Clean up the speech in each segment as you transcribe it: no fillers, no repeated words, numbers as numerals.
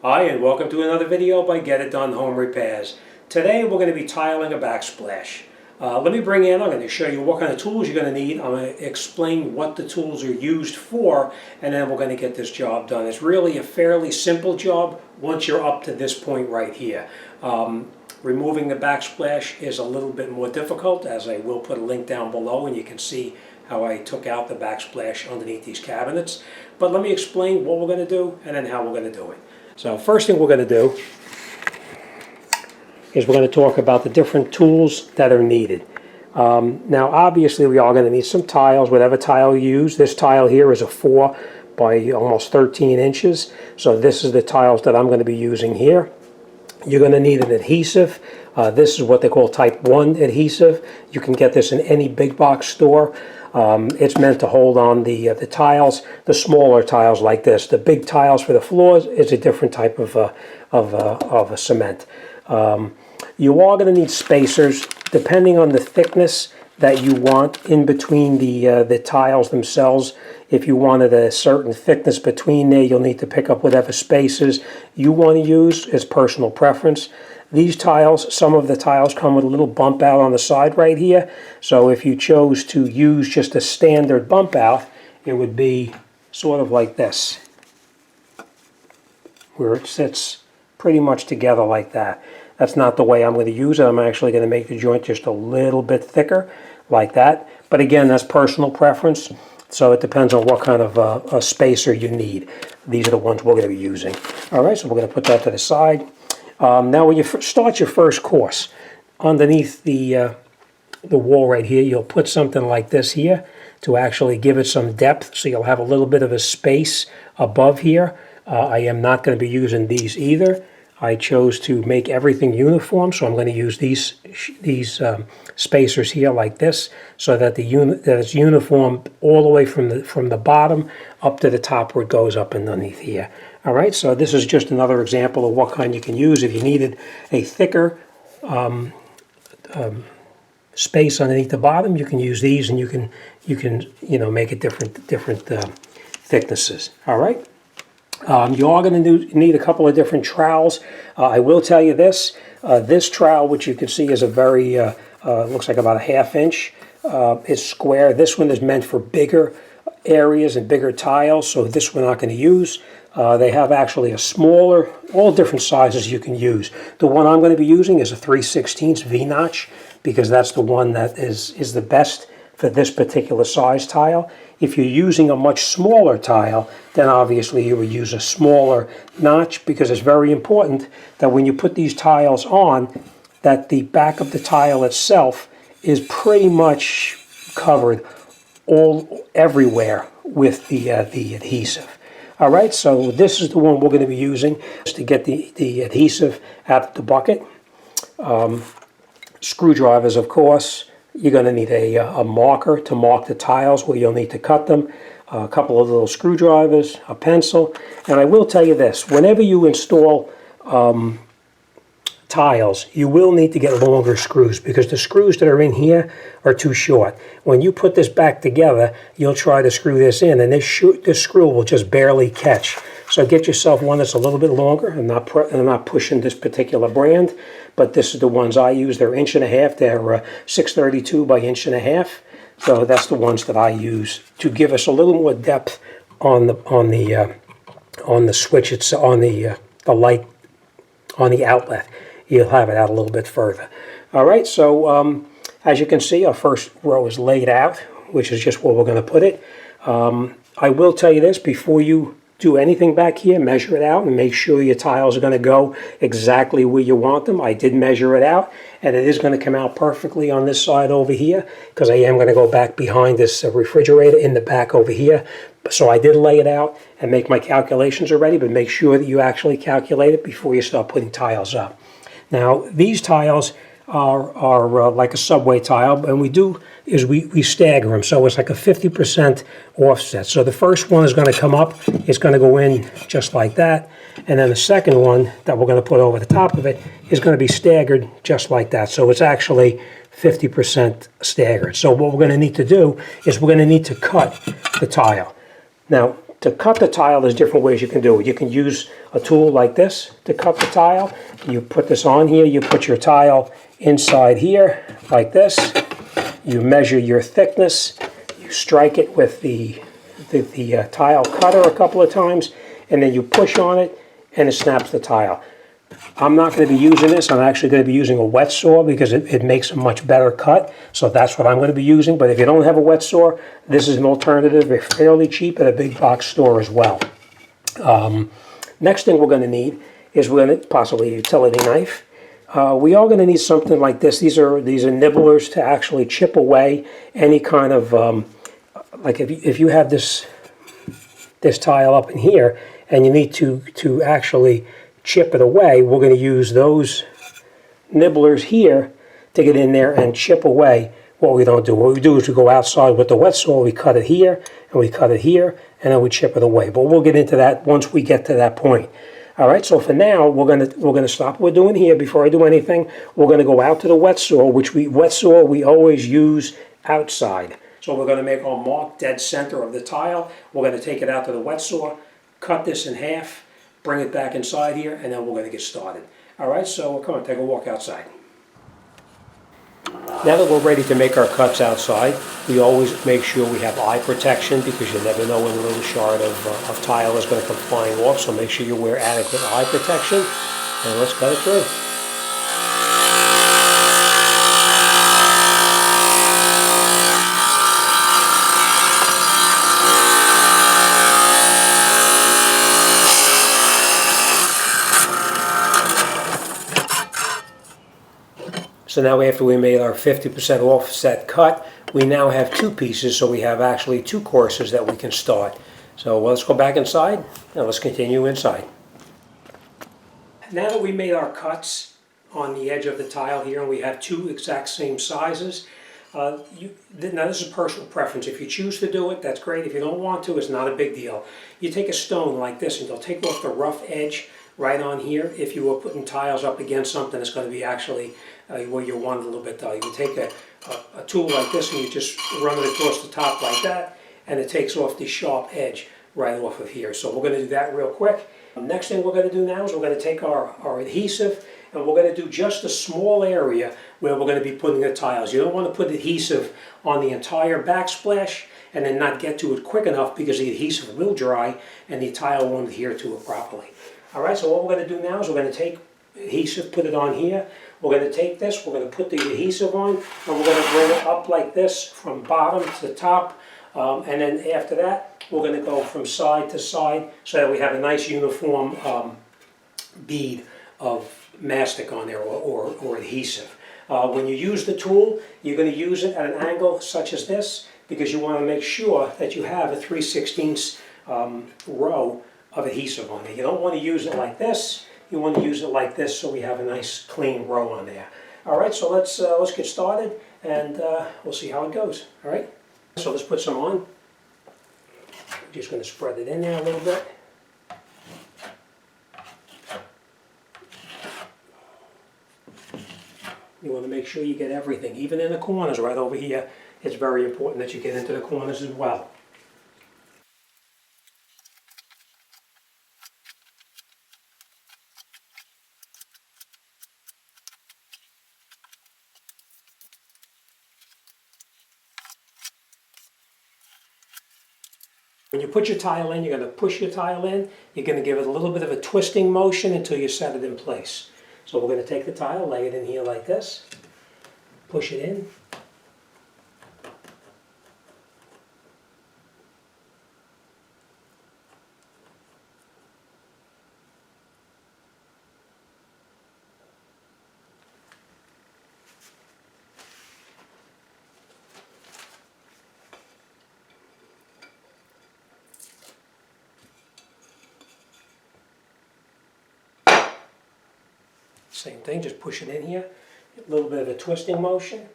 Hi, and welcome to another video by Get It Done Home Repairs. Today we're going to be tiling a backsplash. I'm going to show you what kind of tools you're going to need. I'm going to explain what the tools are used for, and then we're going to get this job done. It's really a fairly simple job once you're up to this point right here. Removing the backsplash is a little bit more difficult, as I will put a link down below and you can see how I took out the backsplash underneath these cabinets. But let me explain what we're going to do and then how we're going to do it. So first thing we're going to do is we're going to talk about the different tools that are needed. Now obviously we are going to need some tiles, whatever tile you use. This tile here is a 4 by almost 13 inches. So this is the tiles that I'm going to be using here. You're going to need an adhesive. This is what they call type 1 adhesive. You can get this in any big box store. It's meant to hold on the tiles, the smaller tiles like this. The big tiles for the floors is a different type of a cement. You are going to need spacers depending on the thickness that you want in between the tiles themselves. If you wanted a certain thickness between there, you'll need to pick up whatever spacers you want to use. It's personal preference. These tiles, some of the tiles come with a little bump out on the side right here. So if you chose to use just a standard bump out, it would be sort of like this, where it sits pretty much together like that. That's not the way I'm going to use it. I'm actually going to make the joint just a little bit thicker like that. But again, that's personal preference. So it depends on what kind of a spacer you need. These are the ones we're going to be using. All right, so we're going to put that to the side. Now when you start your first course, underneath the wall right here, you'll put something like this here to actually give it some depth, so you'll have a little bit of a space above here. I am not going to be using these either. I chose to make everything uniform, so I'm going to use these spacers here like this, so that that it's uniform all the way from the bottom up to the top where it goes up underneath here. All right, so this is just another example of what kind you can use. If you needed a thicker space underneath the bottom, you can use these, and you can make it different thicknesses. All right. You are going to need a couple of different trowels. I will tell you this. This trowel, which you can see is a very, looks like about a 1/2 inch. It's square. This one is meant for bigger areas and bigger tiles, so this we're not going to use. They have actually a smaller, all different sizes you can use. The one I'm going to be using is a 3/16 V-notch, because that's the one that is the best for this particular size tile. If you're using a much smaller tile, then obviously you would use a smaller notch, because it's very important that when you put these tiles on, that the back of the tile itself is pretty much covered everywhere with the adhesive. All right, so this is the one we're going to be using to get the adhesive out of the bucket. Screwdrivers, of course. You're going to need a marker to mark the tiles where you'll need to cut them, a couple of little screwdrivers, a pencil. And I will tell you this, whenever you install tiles, you will need to get longer screws, because the screws that are in here are too short. When you put this back together, you'll try to screw this in, and this screw will just barely catch. So get yourself one that's a little bit longer. I'm not pushing this particular brand, but this is the ones I use. They're 1.5 inches. They're 632 by 1.5 inches. So that's the ones that I use to give us a little more depth on the switch. It's on the light on the outlet. You'll have it out a little bit further. All right. So as you can see, our first row is laid out, which is just where we're going to put it. I will tell you this, before you do anything back here, measure it out and make sure your tiles are going to go exactly where you want them. I did measure it out, and it is going to come out perfectly on this side over here, because I am going to go back behind this refrigerator in the back over here. So I did lay it out and make my calculations already, but make sure that you actually calculate it before you start putting tiles up. Now, these tiles are like a subway tile, and we stagger them, so it's like a 50% offset. So the first one is going to come up, it's going to go in just like that, and then the second one that we're going to put over the top of it is going to be staggered just like that. So it's actually 50% staggered. So what we're going to need to do is we're going to need to cut the tile. Now, To cut the tile, there's different ways you can do it. You can use a tool like this to cut the tile. You put this on here, you put your tile inside here, like this. You measure your thickness, you strike it with the tile cutter a couple of times, and then you push on it, and it snaps the tile. I'm not going to be using this. I'm actually going to be using a wet saw because it makes a much better cut. So that's what I'm going to be using. But if you don't have a wet saw, this is an alternative. They're fairly cheap at a big box store as well. Next thing we're going to need is we're going to possibly a utility knife. We are going to need something like this. These are nibblers to actually chip away any kind of like if you have this tile up in here and you need to actually chip it away, we're going to use those nibblers here to get in there and chip away what we don't do. What we do is we go outside with the wet saw, we cut it here, and we cut it here, and then we chip it away. But we'll get into that once we get to that point. All right, so for now, we're gonna stop what we're doing here. Before I do anything, we're gonna go out to the wet saw, which we always use outside. So we're gonna make our mark dead center of the tile. We're gonna take it out to the wet saw, cut this in half, bring it back inside here, and then we're going to get started. All right, so come on, take a walk outside. Now that we're ready to make our cuts outside, we always make sure we have eye protection because you never know when a little shard of tile is going to come flying off, so make sure you wear adequate eye protection, and let's cut it through. So now after we made our 50% offset cut, we now have two pieces, so we have actually two courses that we can start. So let's go back inside and let's continue inside. Now that we made our cuts on the edge of the tile here and we have two exact same sizes, now this is personal preference. If you choose to do it, that's great. If you don't want to, it's not a big deal. You take a stone like this and you'll take off the rough edge right on here. If you were putting tiles up against something, it's going to be actually where you want it a little bit dull. You can take a tool like this and you just run it across the top like that, and it takes off the sharp edge right off of here. So we're going to do that real quick. Next thing we're going to do now is we're going to take our adhesive and we're going to do just a small area where we're going to be putting the tiles. You don't want to put adhesive on the entire backsplash and then not get to it quick enough because the adhesive will dry and the tile won't adhere to it properly. All right, so what we're going to do now is we're going to take adhesive, put it on here. We're going to take this, we're going to put the adhesive on, and we're going to bring it up like this from bottom to the top. And then after that, we're going to go from side to side so that we have a nice uniform bead of mastic on there or adhesive. When you use the tool, you're going to use it at an angle such as this because you want to make sure that you have a 3/16 row of adhesive on there. You don't want to use it like this. You want to use it like this so we have a nice clean row on there. All right, so let's get started and we'll see how it goes. All right, so let's put some on. I'm just going to spread it in there a little bit. You want to make sure you get everything, even in the corners right over here. It's very important that you get into the corners as well. When you put your tile in, you're going to push your tile in. You're going to give it a little bit of a twisting motion until you set it in place. So we're going to take the tile, lay it in here like this, push it in. Same thing, just push it in here. A little bit of a twisting motion.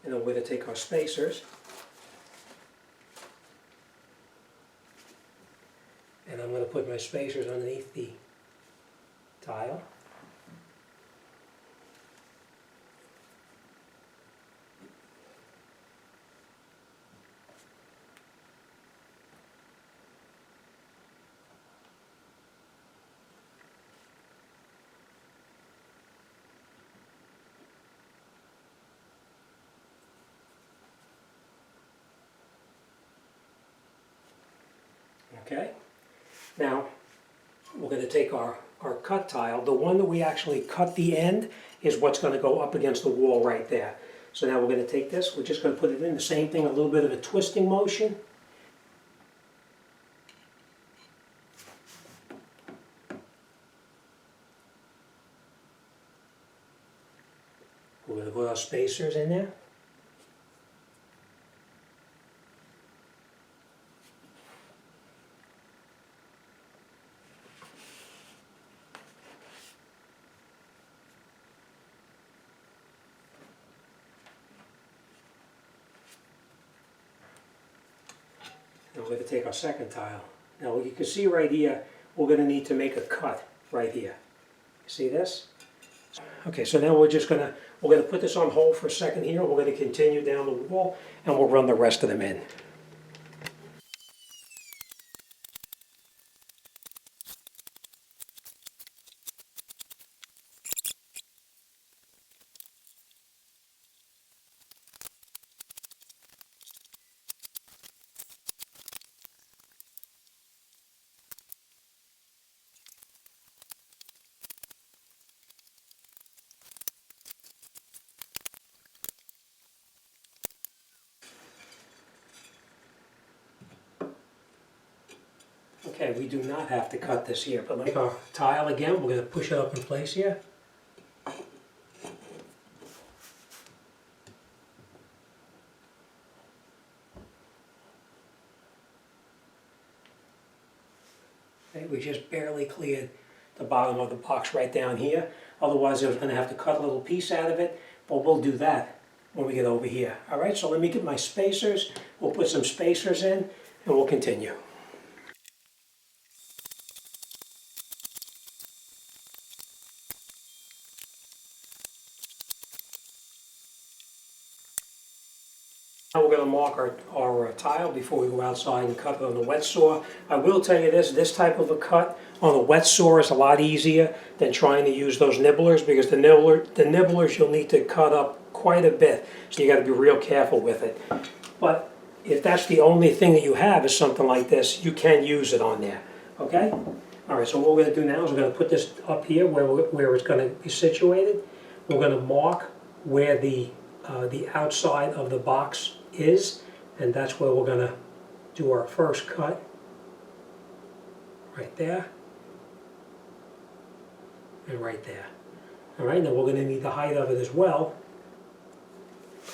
And then we're going to take our spacers. And I'm going to put my spacers underneath the tile. Now, we're going to take our cut tile. The one that we actually cut the end is what's going to go up against the wall right there. So now we're going to take this, we're just going to put it in the same thing, a little bit of a twisting motion. We're going to put our spacers in there. Now we're going to take our second tile. Now you can see right here, we're going to need to make a cut right here. See this? Okay, so now we're going to put this on hold for a second here. We're going to continue down the wall and we'll run the rest of them in. Okay, we do not have to cut this here, but like our tile again, we're going to push it up in place here. Okay, we just barely cleared the bottom of the box right down here. Otherwise, I was going to have to cut a little piece out of it, but we'll do that when we get over here. All right, so let me get my spacers. We'll put some spacers in, and we'll continue. Now we're going to mark our tile before we go outside and cut it on the wet saw. I will tell you this type of a cut on a wet saw is a lot easier than trying to use those nibblers, because the nibblers you'll need to cut up quite a bit, so you got to be real careful with it. But if that's the only thing that you have is something like this, you can use it on there, okay? All right, so what we're going to do now is we're going to put this up here where it's going to be situated. We're going to mark where the outside of the box is, and that's where we're going to do our first cut right there and right there. All right, now we're going to need the height of it as well,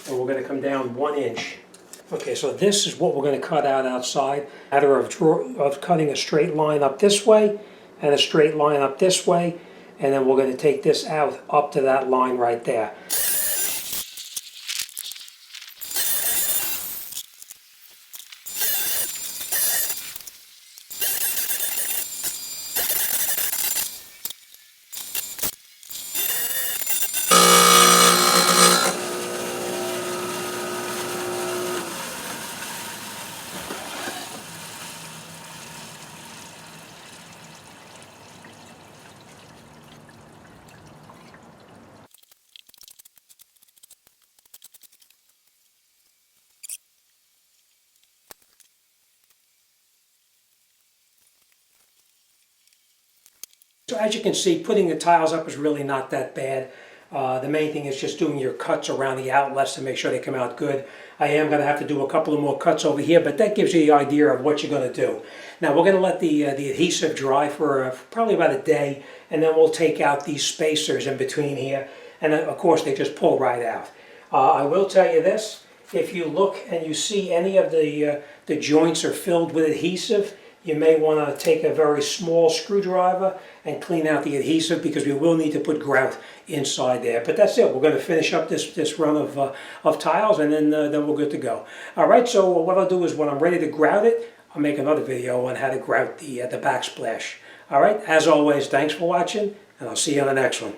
and we're going to come down 1 inch. Okay, so this is what we're going to cut out outside. Matter of cutting a straight line up this way and a straight line up this way, and then we're going to take this out up to that line right there. So as you can see, putting the tiles up is really not that bad. The main thing is just doing your cuts around the outlets to make sure they come out good. I am going to have to do a couple of more cuts over here, but that gives you the idea of what you're going to do. Now we're going to let the adhesive dry for probably about a day, and then we'll take out these spacers in between here, and then, of course they just pull right out. I will tell you this, if you look and you see any of the joints are filled with adhesive, you may want to take a very small screwdriver and clean out the adhesive, because we will need to put grout inside there. But that's it. We're going to finish up this run of tiles, and then we're good to go. All right, so what I'll do is when I'm ready to grout it, I'll make another video on how to grout the backsplash. All right, as always, thanks for watching, and I'll see you on the next one.